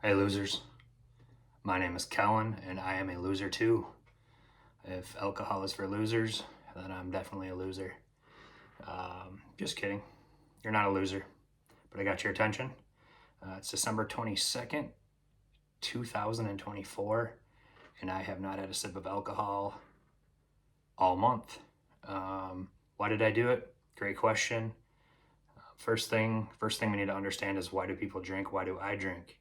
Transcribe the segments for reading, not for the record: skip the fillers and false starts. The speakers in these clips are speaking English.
Hey losers, my name is Kellen and I am a loser too. If alcohol is for losers, then I'm definitely a loser. Just kidding, you're not a loser, but I got your attention. It's December 22nd, 2024, and I have not had a sip of alcohol all month. Why did I do it? Great question. First thing we need to understand is, why do people drink? Why do I drink?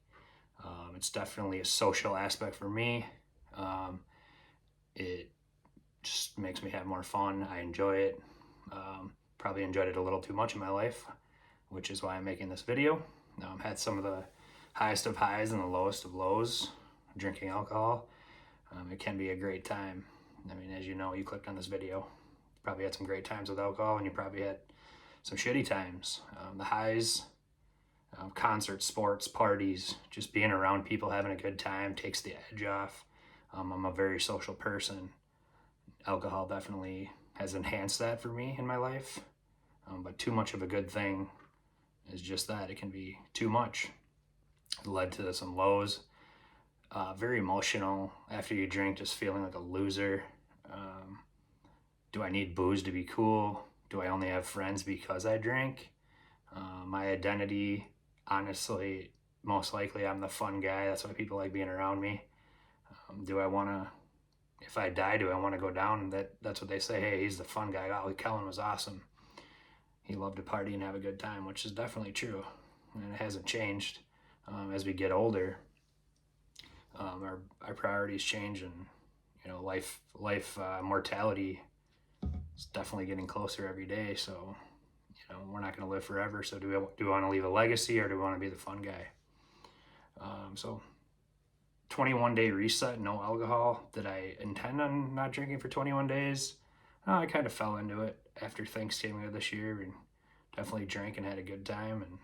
It's definitely a social aspect for me. It just makes me have more fun. I enjoy it. Probably enjoyed it a little too much in my life, which is why I'm making this video. Had some of the highest of highs and the lowest of lows drinking alcohol. It can be a great time. I mean, as you know, you clicked on this video, probably had some great times with alcohol, and you probably had some shitty times. The highs, concerts, sports, parties, just being around people having a good time takes the edge off. I'm a very social person. Alcohol definitely has enhanced that for me in my life, but too much of a good thing is just that. It can be too much. It led to some lows. Very emotional after you drink, just feeling like a loser. Do I need booze to be cool? Do I only have friends because I drink? My identity, honestly, most likely I'm the fun guy. That's why people like being around me. Do I want to, if I die, do I want to go down? That's what they say. Hey, he's the fun guy. Oh, Kellen was awesome. He loved to party and have a good time, which is definitely true. And it hasn't changed. As we get older, our priorities change, and life mortality is definitely getting closer every day. So we're not going to live forever. So do we want to leave a legacy, or do we want to be the fun guy? So 21-day reset, no alcohol. Did I intend on not drinking for 21 days? I kind of fell into it after Thanksgiving of this year, and definitely drank and had a good time, and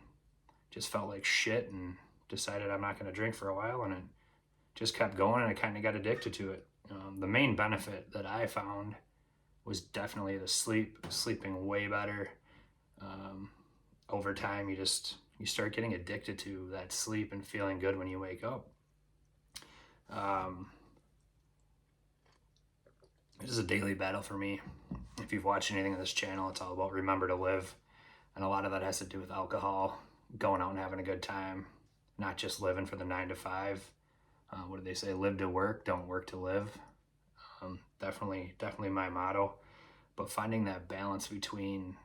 just felt like shit and decided I'm not going to drink for a while, and it just kept going, and I kind of got addicted to it. The main benefit that I found was definitely the sleeping way better. Over time, you start getting addicted to that sleep and feeling good when you wake up. This is a daily battle for me. If you've watched anything on this channel, it's all about remember to live. And a lot of that has to do with alcohol, going out and having a good time, not just living for the 9 to 5. What do they say? Live to work, don't work to live. Definitely my motto. But finding that balance between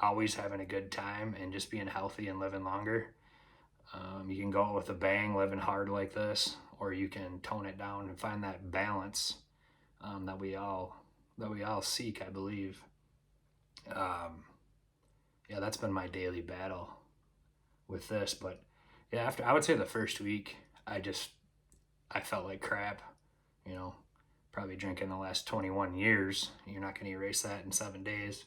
always having a good time and just being healthy and living longer. You can go out with a bang, living hard like this, or you can tone it down and find that balance that we all seek, I believe. Yeah, that's been my daily battle with this. But yeah, after, I would say the first week, I felt like crap. Probably drinking the last 21 years. You're not going to erase that in 7 days.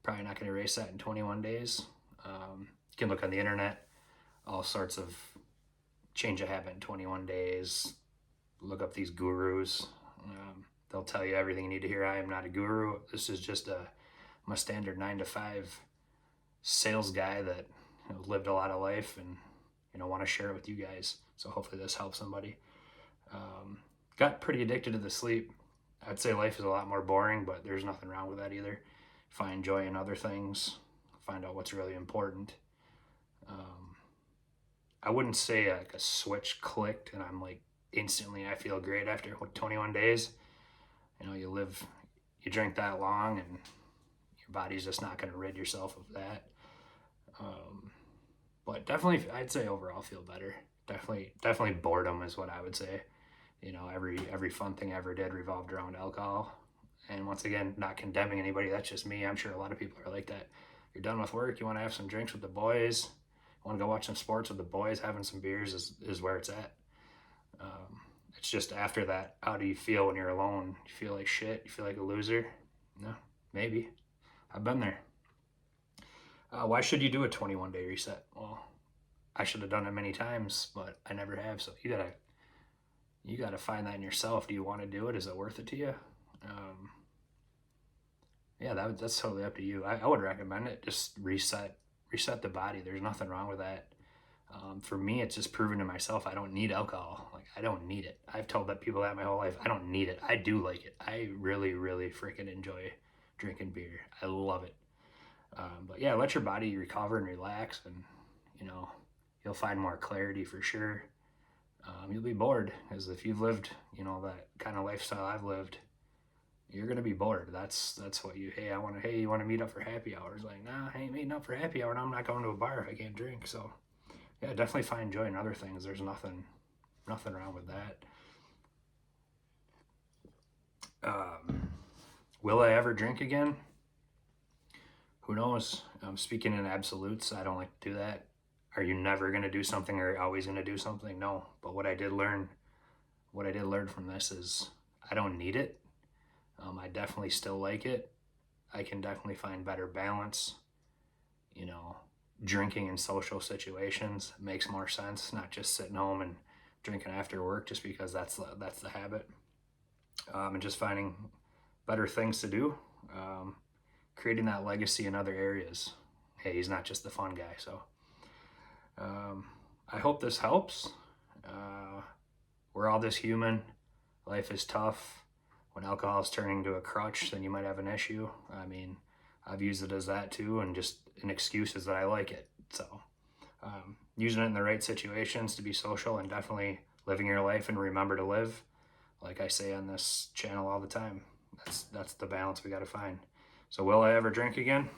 Probably not going to erase that in 21 days. You can look on the internet, all sorts of change a habit in 21 days. Look up these gurus. They'll tell you everything you need to hear. I am not a guru. This is just I'm a standard 9 to 5 sales guy that lived a lot of life, and want to share it with you guys. So hopefully this helps somebody. Got pretty addicted to the sleep. I'd say life is a lot more boring, but there's nothing wrong with that either. Find joy in other things. Find out what's really important. I wouldn't say like a switch clicked and I'm like instantly I feel great after 21 days. You drink that long, and your body's just not going to rid yourself of that. But definitely, I'd say overall feel better. Definitely boredom is what I would say. Every fun thing I ever did revolved around alcohol. And once again, not condemning anybody. That's just me. I'm sure a lot of people are like that. You're done with work, you want to have some drinks with the boys, you want to go watch some sports with the boys, having some beers is where it's at. It's just after that, how do you feel when you're alone? You feel like shit? You feel like a loser? No, maybe. I've been there. Why should you do a 21-day reset? Well, I should have done it many times, but I never have. So you gotta find that in yourself. Do you want to do it? Is it worth it to you? Yeah, that's totally up to you. I would recommend it. Just reset the body. There's nothing wrong with that. For me, it's just proven to myself I don't need alcohol. Like, I don't need it. I've told that people that my whole life. I don't need it. I do like it. I really, really freaking enjoy drinking beer. I love it. But yeah, let your body recover and relax, and you know, you'll find more clarity for sure. You'll be bored, because if you've lived, that kind of lifestyle I've lived, you're gonna be bored. That's what you. Hey, you want to meet up for happy hours? Like, nah, I ain't meeting up for happy hour. And I'm not going to a bar if I can't drink. So yeah, definitely find joy in other things. There's nothing wrong with that. Will I ever drink again? Who knows? Speaking in absolutes, I don't like to do that. Are you never going to do something, or always going to do something? No. But what I did learn from this is I don't need it. I definitely still like it. I can definitely find better balance. Drinking in social situations makes more sense, not just sitting home and drinking after work just because that's the habit. And just finding better things to do, creating that legacy in other areas. Hey, he's not just the fun guy. So I hope this helps. We're all just human. Life is tough. When alcohol is turning to a crutch, then you might have an issue. I mean, I've used it as that too, and just an excuse is that I like it. So using it in the right situations to be social, and definitely living your life and remember to live. Like I say on this channel all the time, that's the balance we got to find. So will I ever drink again?